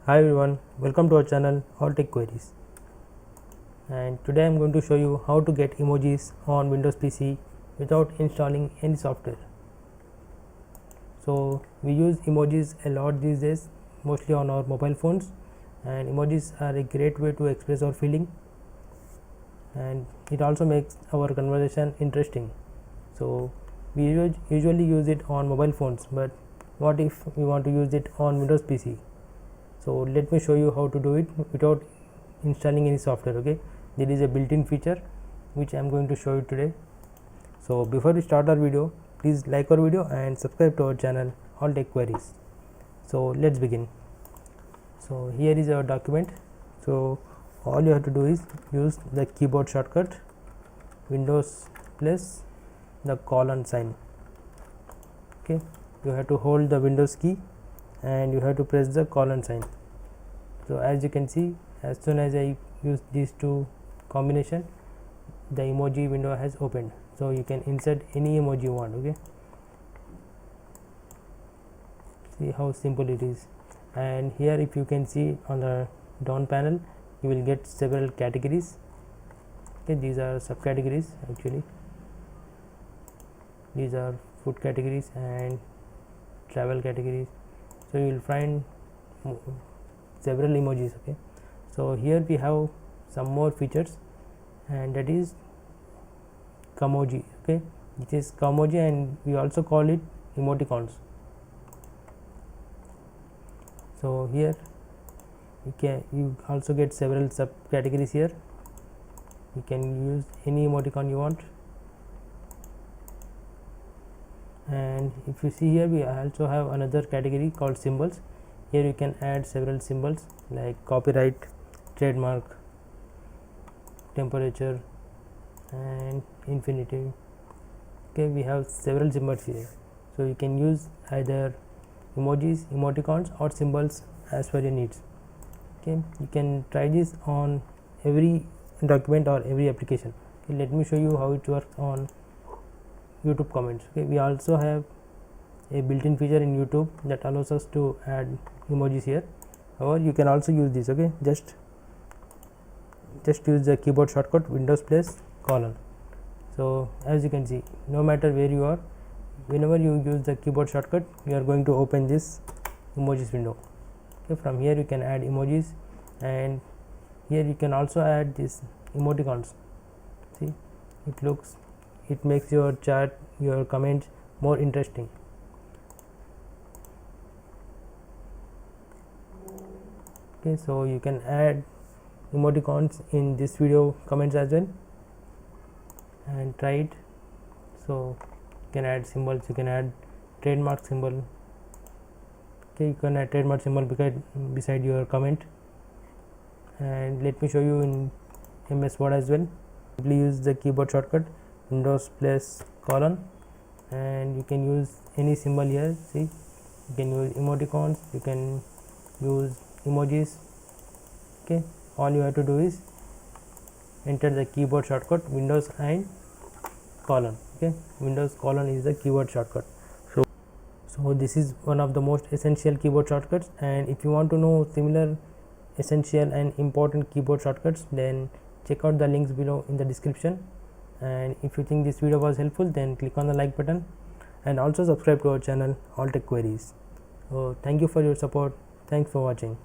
Hi everyone, welcome to our channel AllTechQueries, and today I am going to show you how to get emojis on Windows PC without installing any software. So we use emojis a lot these days, mostly on our mobile phones, and emojis are a great way to express our feeling, and it also makes our conversation interesting. So we usually use it on mobile phones, but what if we want to use it on Windows PC? So let me show you how to do it without installing any software. Okay, there is a built-in feature which I am going to show you today. So before we start our video, please like our video and subscribe to our channel AllTechQueries. So let's begin. So here is our document. So all you have to do is use the keyboard shortcut Windows plus the colon sign. Okay, you have to hold the Windows key and you have to press the colon sign. So as you can see, as soon as I use these two combination, the emoji window has opened. So you can insert any emoji you want. Okay, see how simple it is. And here, if you can see on the down panel, you will get several categories. Okay, these are subcategories actually. These are food categories and travel categories. So you will find several emojis. Okay, so here we have some more features, and that is Kamoji. Okay, it is Kamoji, and we also call it Emoticons. So here you also get several subcategories here. You can use any emoticon you want. And if you see here, we also have another category called symbols. Here you can add several symbols like copyright, trademark, temperature and infinity. Okay, we have several symbols here, so you can use either emojis, emoticons or symbols as per your needs. Okay, you can try this on every document or every application. Okay, let me show you how it works on YouTube comments. Okay, we also have a built-in feature in YouTube that allows us to add emojis here, or you can also use this. Okay, just use the keyboard shortcut Windows plus colon. So as you can see, no matter where you are, whenever you use the keyboard shortcut, you are going to open this emojis window. Okay, from here you can add emojis, and here you can also add this emoticons. See, it makes your chat, your comments more interesting. Okay, so you can add emoticons in this video comments as well, and try it. So you can add symbols, you can add trademark symbol. Okay, you can add trademark symbol beside your comment. And let me show you in MS Word as well. Simply use the keyboard shortcut Windows plus colon, and you can use any symbol here. See, you can use emoticons, you can use emojis. Okay, all you have to do is enter the keyboard shortcut Windows and colon. Okay, Windows colon is the keyword shortcut. So this is one of the most essential keyboard shortcuts, and if you want to know similar essential and important keyboard shortcuts, then check out the links below in the description. And if you think this video was helpful, then click on the like button and also subscribe to our channel AllTechQueries. So thank you for your support. Thanks for watching.